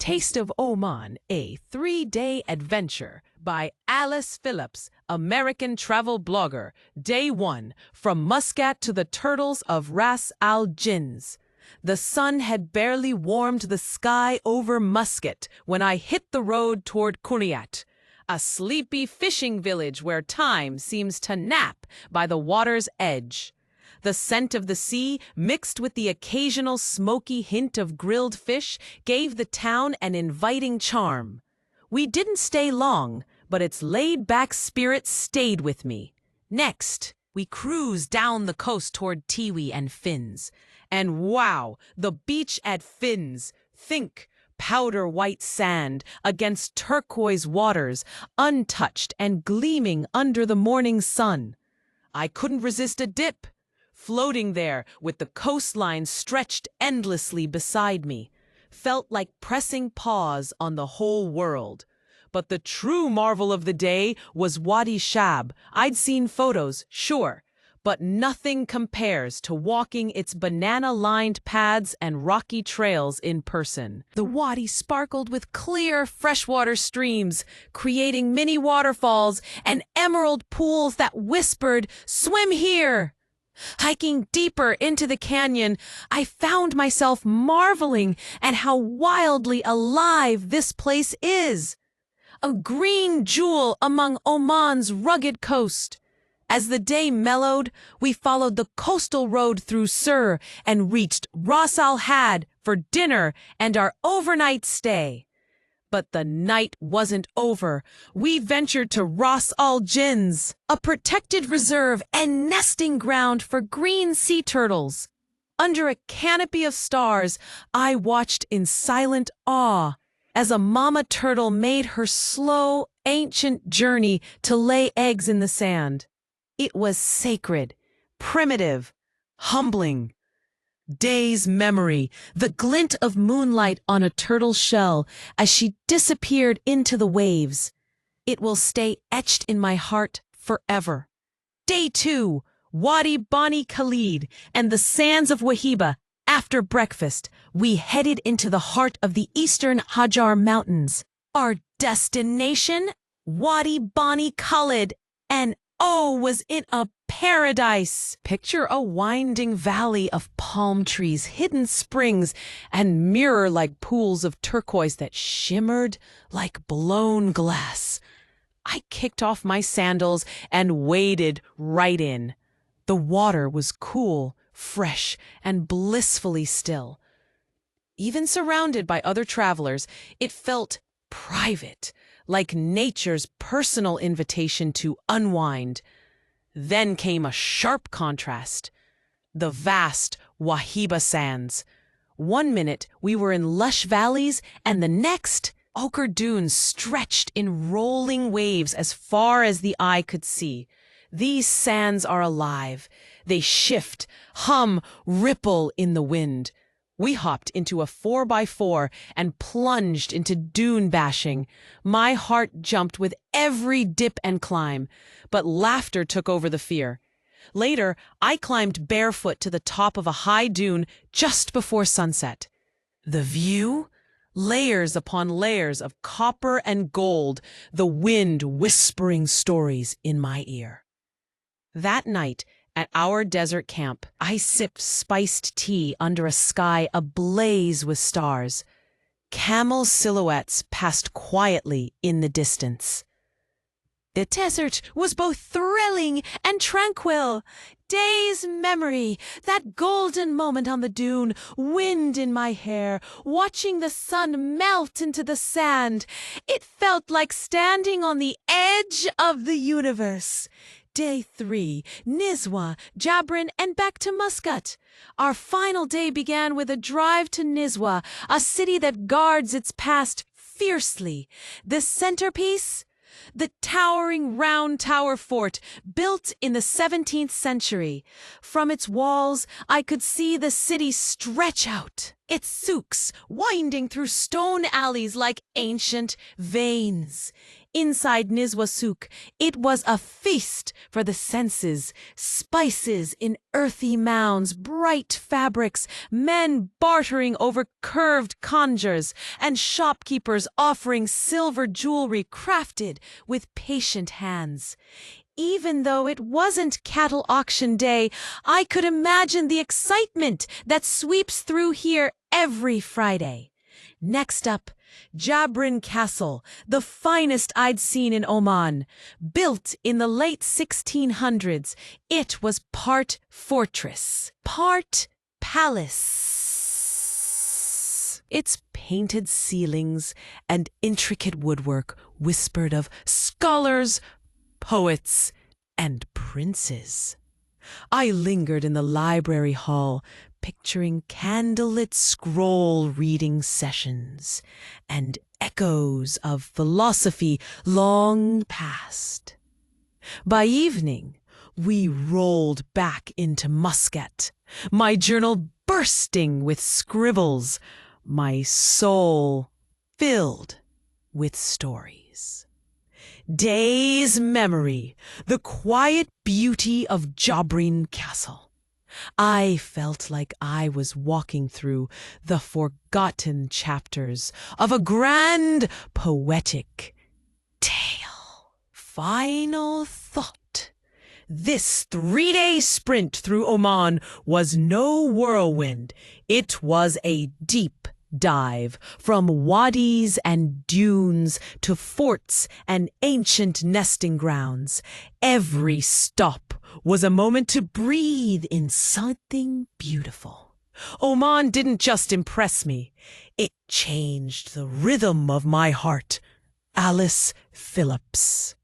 Taste of Oman, a 3-day adventure by Alice Phillips, American travel blogger. Day 1, from Muscat to the turtles of Ras Al Jins. The sun had barely warmed the sky over Muscat when I hit the road toward Kuniyat, a sleepy fishing village where time seems to nap by the water's edge. The scent of the sea, mixed with the occasional smoky hint of grilled fish, gave the town an inviting charm. We didn't stay long, but its laid-back spirit stayed with me. Next, we cruised down the coast toward Tiwi and Fins. And wow, the beach at Fins! Think powder white sand against turquoise waters, untouched and gleaming under the morning sun. I couldn't resist a dip. Floating there, with the coastline stretched endlessly beside me, felt like pressing pause on the whole world. But the true marvel of the day was Wadi Shab. I'd seen photos, sure, but nothing compares to walking its banana-lined paths and rocky trails in person. The wadi sparkled with clear freshwater streams, creating mini waterfalls and emerald pools that whispered, "Swim here!" Hiking deeper into the canyon, I found myself marveling at how wildly alive this place is. A green jewel among Oman's rugged coast. As the day mellowed, we followed the coastal road through Sur and reached Ras Al Had for dinner and our overnight stay. But the night wasn't over. We ventured to Ras Al Jins, a protected reserve and nesting ground for green sea turtles. Under a canopy of stars, I watched in silent awe as a mama turtle made her slow, ancient journey to lay eggs in the sand. It was sacred, primitive, humbling. Day's memory, the glint of moonlight on a turtle shell as she disappeared into the waves. It will stay etched in my heart forever. Day 2, Wadi Bani Khalid and the sands of Wahiba. After breakfast, we headed into the heart of the eastern Hajar Mountains. Our destination, Wadi Bani Khalid, and was in a paradise. Picture a winding valley of palm trees, hidden springs, and mirror-like pools of turquoise that shimmered like blown glass. I kicked off my sandals and waded right in. The water was cool, fresh, and blissfully still. Even surrounded by other travelers, it felt private, like nature's personal invitation to unwind. Then came a sharp contrast. The vast Wahiba Sands. 1 minute we were in lush valleys, and the next, ochre dunes stretched in rolling waves as far as the eye could see. These sands are alive. They shift, hum, ripple in the wind. We hopped into a 4x4 and plunged into dune bashing. My heart jumped with every dip and climb, but laughter took over the fear. Later, I climbed barefoot to the top of a high dune just before sunset. The view? Layers upon layers of copper and gold, the wind whispering stories in my ear. That night, at our desert camp, I sipped spiced tea under a sky ablaze with stars. Camel silhouettes passed quietly in the distance. The desert was both thrilling and tranquil. Day's memory, that golden moment on the dune, wind in my hair, watching the sun melt into the sand. It felt like standing on the edge of the universe. Day 3, Nizwa, Jabrin, and back to Muscat. Our final day began with a drive to Nizwa, a city that guards its past fiercely. The centerpiece? The towering round tower fort, built in the 17th century. From its walls, I could see the city stretch out, its souks winding through stone alleys like ancient veins. Inside Nizwa Souk, it was a feast for the senses. Spices in earthy mounds, bright fabrics, men bartering over curved conjures, and shopkeepers offering silver jewelry crafted with patient hands. Even though it wasn't cattle auction day, I could imagine the excitement that sweeps through here every Friday. Next up, Jabrin Castle, the finest I'd seen in Oman. Built in the late 1600s, it was part fortress, part palace. Its painted ceilings and intricate woodwork whispered of scholars, poets, and princes. I lingered in the library hall, picturing candlelit scroll-reading sessions and echoes of philosophy long past. By evening, we rolled back into Muscat, my journal bursting with scribbles, my soul filled with stories. Days memory, the quiet beauty of Jabrin Castle. I felt like I was walking through the forgotten chapters of a grand poetic tale. Final thought. This 3-day sprint through Oman was no whirlwind. It was a deep dive from wadis and dunes to forts and ancient nesting grounds. Every stop was a moment to breathe in something beautiful. Oman didn't just impress me, it changed the rhythm of my heart. Alice Phillips.